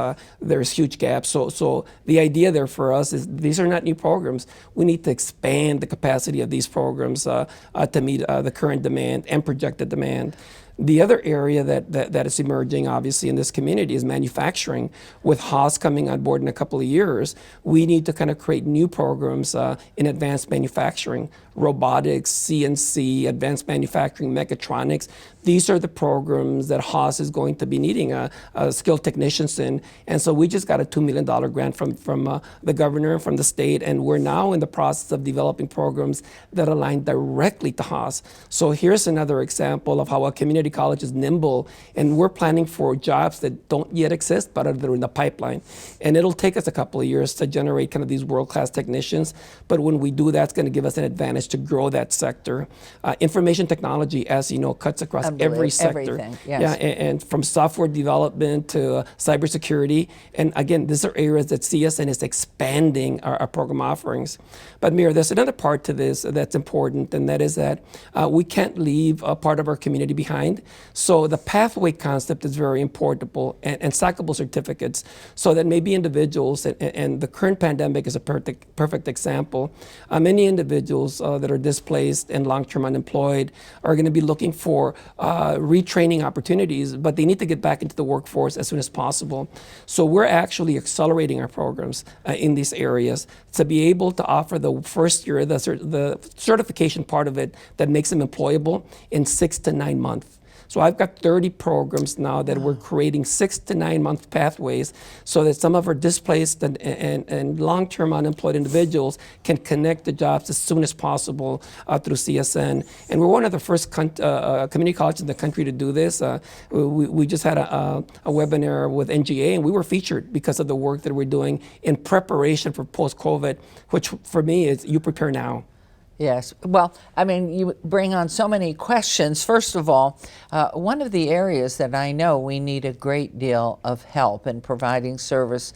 there's huge gaps. So the idea there for us is these are not new programs. We need to expand the capacity of these programs to meet the current demand and projected demand. The other area that is emerging, obviously, in this community is manufacturing. With Haas coming on board in a couple of years, we need to kind of create new programs in advanced manufacturing, robotics, CNC, advanced manufacturing, mechatronics. These are the programs that Haas is going to be needing skilled technicians in. And so we just got a $2 million grant from the governor and from the state, and we're now in the process of developing programs that align directly to Haas. So here's another example of how a community college is nimble, and we're planning for jobs that don't yet exist but are in the pipeline. And it'll take us a couple of years to generate kind of these world-class technicians, but when we do that, it's going to give us an advantage to grow that sector. Information technology, as you know, cuts across every sector. And from software development to cybersecurity. And again, these are areas that CSN is expanding our program offerings. But Mayor, there's another part to this that's important, and that is that we can't leave a part of our community behind. So the pathway concept is very important, and stackable certificates, so that maybe individuals, and the current pandemic is a perfect example. Many individuals that are displaced and long-term unemployed are going to be looking for retraining opportunities, but they need to get back into the workforce as soon as possible. So we're actually accelerating our programs in these areas to be able to offer the first year, the certification part of it that makes them employable in 6 to 9 months. So I've got 30 programs now that we're creating 6 to 9 month pathways so that some of our displaced and long-term unemployed individuals can connect to jobs as soon as possible through CSN. And we're one of the first community colleges in the country to do this. We just had a webinar with NGA, and we were featured because of the work that we're doing in preparation for post-COVID, which for me is you prepare now. Yes. Well, I mean, you bring on so many questions. First of all, one of the areas that I know we need a great deal of help in providing service,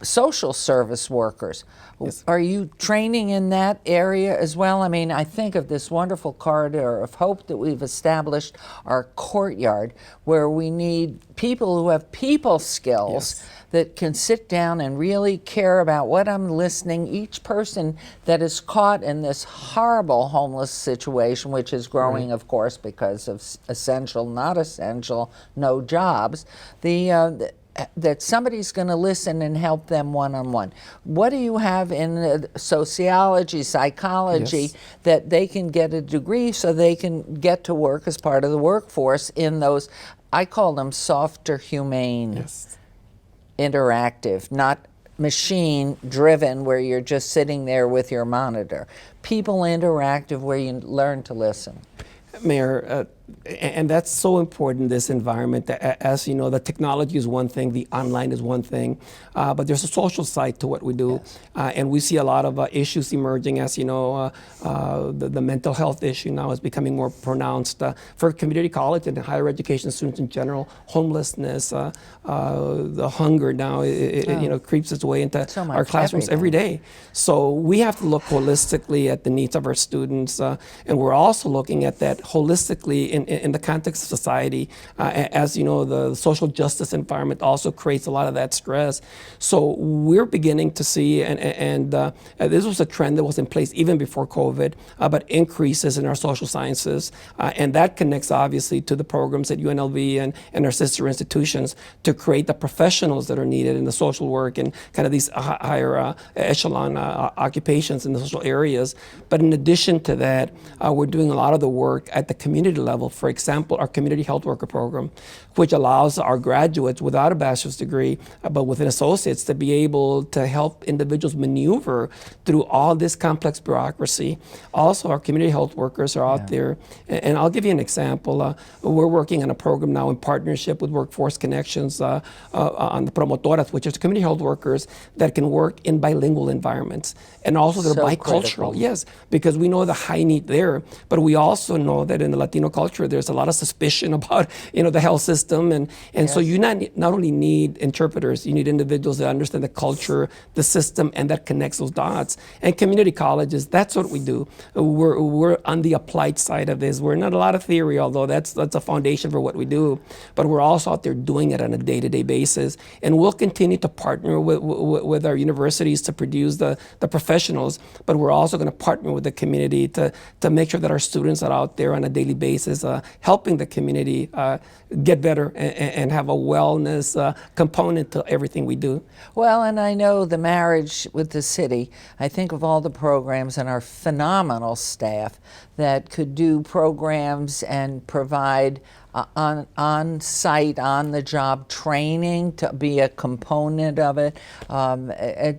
social service workers. Yes. Are you training in that area as well? I mean, I think of this wonderful corridor of hope that we've established, our courtyard, where we need people who have people skills. Yes. that can sit down and really care about what I'm listening. Each person that is caught in this horrible homeless situation, which is growing, of course, because of essential, not essential, no jobs, that somebody's going to listen and help them one-on-one. What do you have in sociology, psychology, that they can get a degree so they can get to work as part of the workforce in those, I call them softer, humane, interactive, not machine-driven where you're just sitting there with your monitor. People interactive where you learn to listen. Mayor, and that's so important in this environment. As you know, the technology is one thing, the online is one thing, but there's a social side to what we do. And we see a lot of issues emerging. As you know, the mental health issue now is becoming more pronounced for community college and higher education students in general. Homelessness, the hunger now, creeps its way into our classrooms every day. So we have to look holistically at the needs of our students, and we're also looking at that holistically in the context of society. As you know, the social justice environment also creates a lot of that stress. So we're beginning to see, and this was a trend that was in place even before COVID, but increases in our social sciences. And that connects obviously to the programs at UNLV and our sister institutions to create the professionals that are needed in the social work and kind of these higher echelon occupations in the social areas. But in addition to that, we're doing a lot of the work at the community level. For example, our community health worker program, which allows our graduates without a bachelor's degree, but with an associate's, to be able to help individuals maneuver through all this complex bureaucracy. Also, our community health workers are out there. And I'll give you an example. We're working on a program now in partnership with Workforce Connections on the promotoras, which is community health workers that can work in bilingual environments. And also they're bicultural. Critical. Yes, because we know the high need there, but we also know that in the Latino culture, there's a lot of suspicion about the health system, and so you not only need interpreters, you need individuals that understand the culture, the system, and that connects those dots. And community colleges, that's what we do. We're on the applied side of this. We're not a lot of theory, although that's a foundation for what we do, but we're also out there doing it on a day-to-day basis, and we'll continue to partner with our universities to produce the professionals, but we're also going to partner with the community to make sure that our students are out there on a daily basis, helping the community get better and have a wellness component to everything we do. Well, and I know the marriage with the city, I think of all the programs and our phenomenal staff that could do programs and provide on-site, on-the-job training to be a component of it.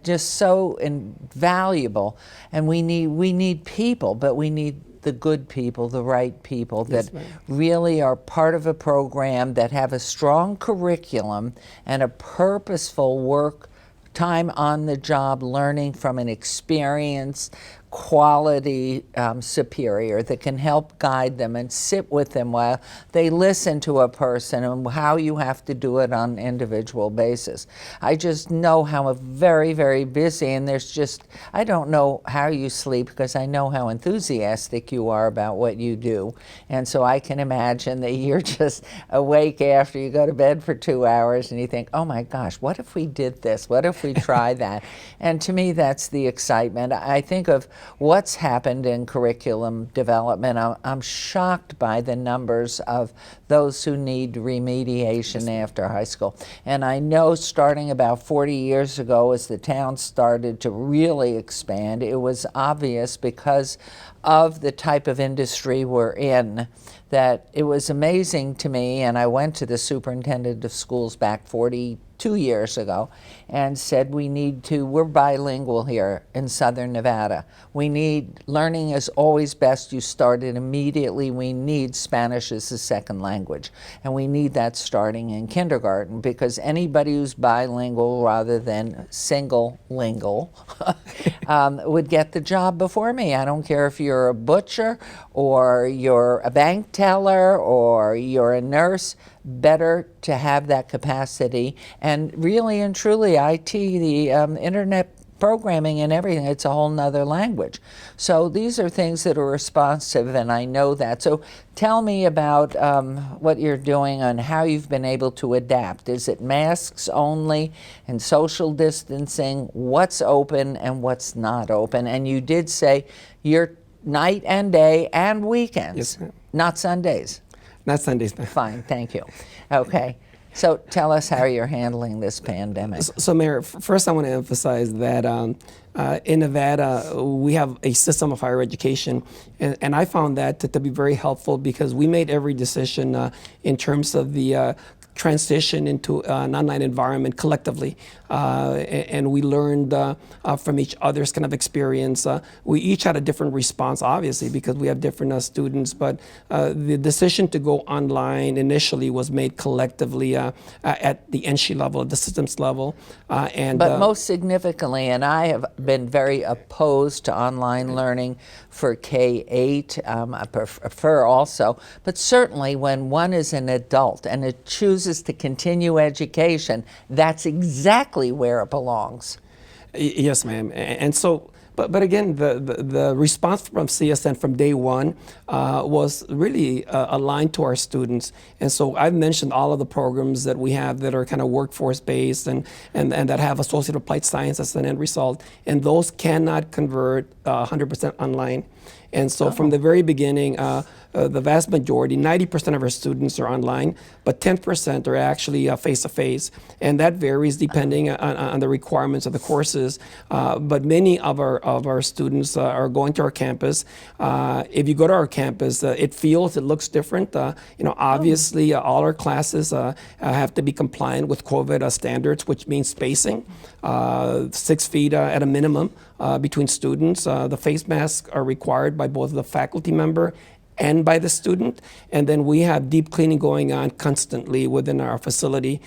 Just so invaluable. And we need people, but we need the good people, the right people that really are part of a program, that have a strong curriculum and a purposeful work time on the job learning from an experienced, quality superior that can help guide them and sit with them while they listen to a person and how you have to do it on an individual basis. I just know how very, very busy, and there's just, I don't know how you sleep because I know how enthusiastic you are about what you do. And so I can imagine that you're just awake after you go to bed for 2 hours and you think, oh my gosh, what if we did this? What if we try that? And to me, that's the excitement. I think of what's happened in curriculum development. I'm shocked by the numbers of those who need remediation after high school. And I know starting about 40 years ago, as the town started to really expand, it was obvious because of the type of industry we're in that it was amazing to me, and I went to the superintendent of schools back 42 years ago and said, we're bilingual here in Southern Nevada. Learning is always best, you start it immediately. We need Spanish as a second language. And we need that starting in kindergarten, because anybody who's bilingual rather than single lingual would get the job before me. I don't care if you're a butcher or you're a bank teller or you're a nurse. Better to have that capacity. And really and truly, IT, the internet programming and everything, it's a whole nother language. So these are things that are responsive, and I know that. So tell me about what you're doing and how you've been able to adapt. Is it masks only and social distancing? What's open and what's not open? And you did say you're night and day and weekends, Yes, ma'am. not Sundays. Not Sundays, ma'am. Fine, thank you. Okay. So tell us how you're handling this pandemic. So, Mayor, first I want to emphasize that in Nevada, we have a system of higher education, and I found that to be very helpful because we made every decision in terms of the transition into an online environment collectively. And we learned from each other's kind of experience. We each had a different response, obviously, because we have different students, but the decision to go online initially was made collectively at the NSHE level, at the systems level. But most significantly, and I have been very opposed to online learning for K-8, I prefer also, but certainly when one is an adult and it chooses to continue education, that's exactly where it belongs. Yes, ma'am. And so, but again, the response from CSN from day one was really aligned to our students. And so I've mentioned all of the programs that we have that are kind of workforce based and that have associated applied science as an end result. And those cannot convert 100% online. And so from the very beginning, the vast majority, 90% of our students are online, but 10% are actually face-to-face. And that varies depending on the requirements of the courses. But many of our students are going to our campus. If you go to our campus, it looks different. Obviously, all our classes have to be compliant with COVID standards, which means spacing, 6 feet at a minimum between students. The face masks are required by both the faculty member and by the student. And then we have deep cleaning going on constantly within our facility.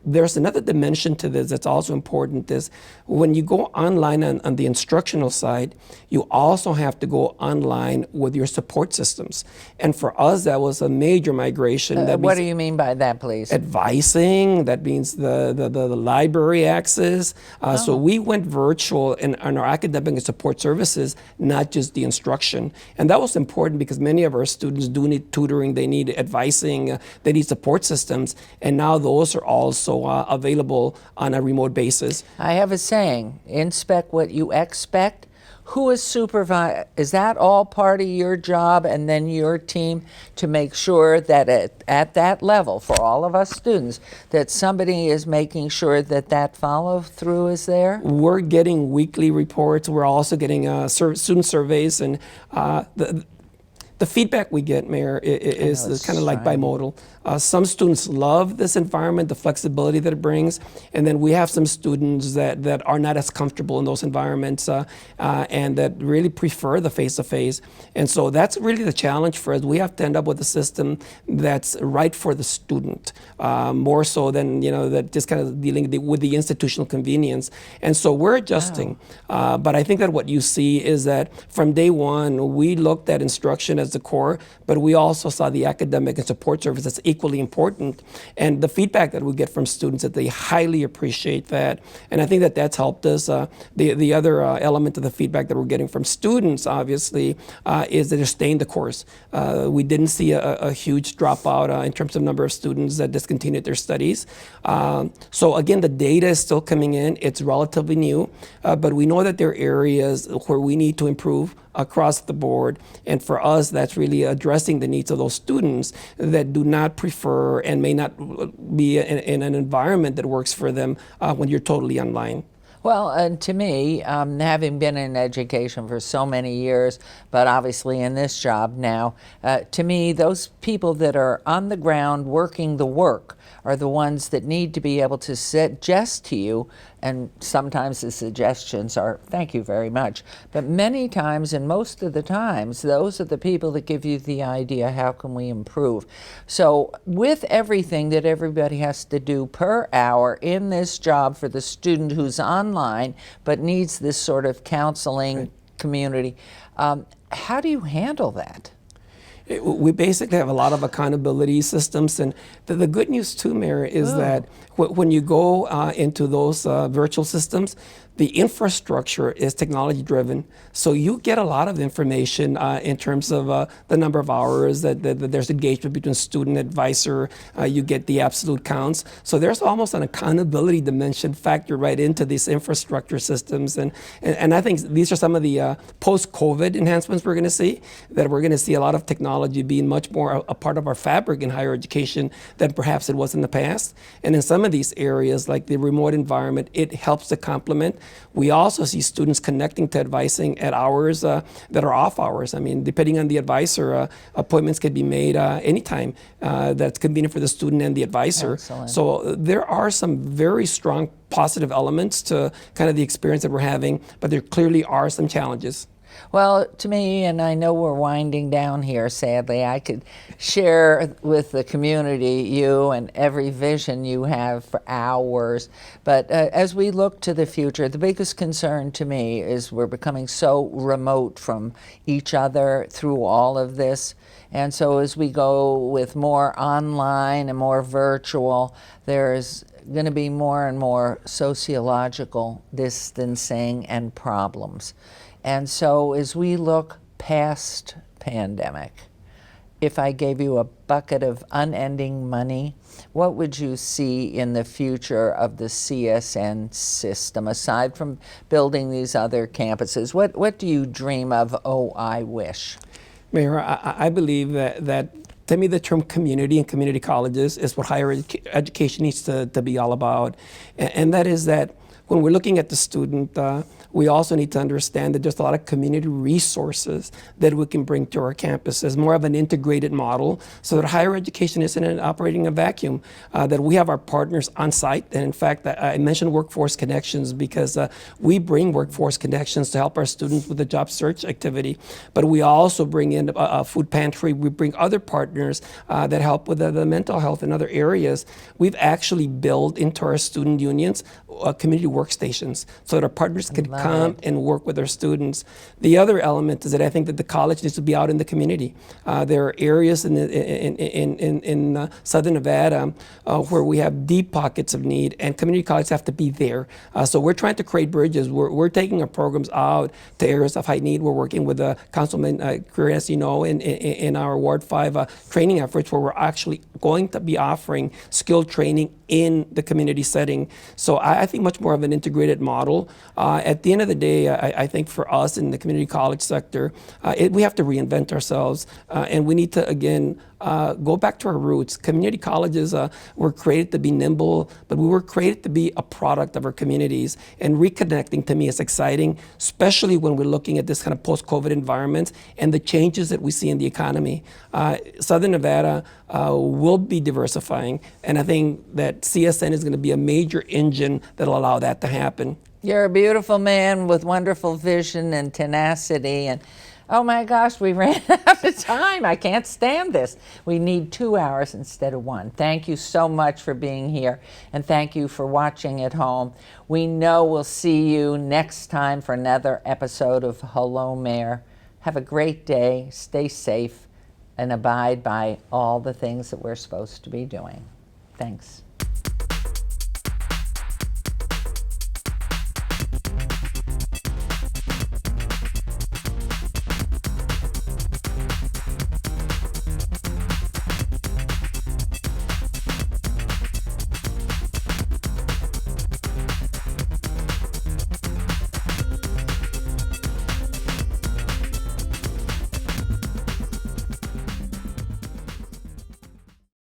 There's another dimension to this that's also important is when you go online on the instructional side, you also have to go online with your support systems. And for us, that was a major migration. What do you mean by that, please? Advising, that means the library access. So we went virtual in our academic and support services, not just the instruction. And that was important because many of our students do need tutoring, they need advising, they need support systems, and now those are also available on a remote basis. I have a saying, inspect what you expect. Who is supervising? Is that all part of your job and then your team to make sure that at that level, for all of us students, that somebody is making sure that follow through is there? We're getting weekly reports. We're also getting student surveys, and the feedback we get, Mayor, is kind of like bimodal. Some students love this environment, the flexibility that it brings, and then we have some students that are not as comfortable in those environments and that really prefer the face-to-face. And so that's really the challenge for us. We have to end up with a system that's right for the student, more so than that just kind of dealing with the institutional convenience. And so we're adjusting. Wow. But I think that what you see is that from day one, we looked at instruction as the core, but we also saw the academic and support service as equally important. And the feedback that we get from students that they highly appreciate that. And I think that that's helped us. The other element of the feedback that we're getting from students, obviously, is that they're staying the course. We didn't see a huge dropout in terms of number of students that discontinued their studies. So again, the data is still coming in. It's relatively new, but we know that there are areas where we need to improve across the board. And for us, that's really addressing the needs of those students that do not prefer and may not be in an environment that works for them when you're totally online. Well, and to me, having been in education for so many years, but obviously in this job now, to me, those people that are on the ground working the work are the ones that need to be able to suggest to you, and sometimes the suggestions are, thank you very much, but many times and most of the times, those are the people that give you the idea, how can we improve? So with everything that everybody has to do per hour in this job for the student who's online but needs this sort of counseling community, how do you handle that? We basically have a lot of accountability systems, and the good news too, Mayor, is that when you go into those virtual systems, the infrastructure is technology driven. So you get a lot of information in terms of the number of hours that there's engagement between student advisor. You get the absolute counts. So there's almost an accountability dimension factored right into these infrastructure systems. And I think these are some of the post-COVID enhancements we're going to see, that we're going to see a lot of technology being much more a part of our fabric in higher education than perhaps it was in the past. And in some of these areas, like the remote environment, it helps to complement. We also see students connecting to advising at hours that are off hours. I mean, depending on the advisor, appointments can be made anytime that's convenient for the student and the advisor. Excellent. So there are some very strong positive elements to kind of the experience that we're having, but there clearly are some challenges. Well, to me, and I know we're winding down here, sadly, I could share with the community you and every vision you have for hours. But as we look to the future, the biggest concern to me is we're becoming so remote from each other through all of this. And so as we go with more online and more virtual, there's going to be more and more sociological distancing and problems. And so as we look past pandemic, if I gave you a bucket of unending money, what would you see in the future of the CSN system, aside from building these other campuses? What do you dream of, oh, I wish? Mayor, I believe that to me, the term community and community colleges is what higher education needs to be all about. And that is that when we're looking at the student, we also need to understand that there's a lot of community resources that we can bring to our campuses, more of an integrated model, so that higher education isn't operating a vacuum, that we have our partners on site. And in fact, I mentioned workforce connections because we bring workforce connections to help our students with the job search activity, but we also bring in a food pantry. We bring other partners that help with the mental health and other areas. We've actually built into our student unions community workstations so that our partners can come and work with our students. The other element is that I think that the college needs to be out in the community. There are areas in Southern Nevada where we have deep pockets of need, and community colleges have to be there. So we're trying to create bridges. We're taking our programs out to areas of high need. We're working with Councilman Greer, as you know, in our Ward 5 training efforts, where we're actually going to be offering skilled training in the community setting. So I think much more of an integrated model. At the end of the day, I think for us in the community college sector, we have to reinvent ourselves, and we need to, again, go back to our roots. Community colleges were created to be nimble, but we were created to be a product of our communities. And reconnecting, to me, is exciting, especially when we're looking at this kind of post-COVID environment and the changes that we see in the economy. Southern Nevada will be diversifying, and I think that CSN is going to be a major engine that'll allow that to happen. You're a beautiful man with wonderful vision and tenacity, and oh my gosh, we ran out of time. I can't stand this. We need 2 hours instead of 1. Thank you so much for being here, and thank you for watching at home. We know we'll see you next time for another episode of Hello, Mayor. Have a great day, stay safe, and abide by all the things that we're supposed to be doing. Thanks.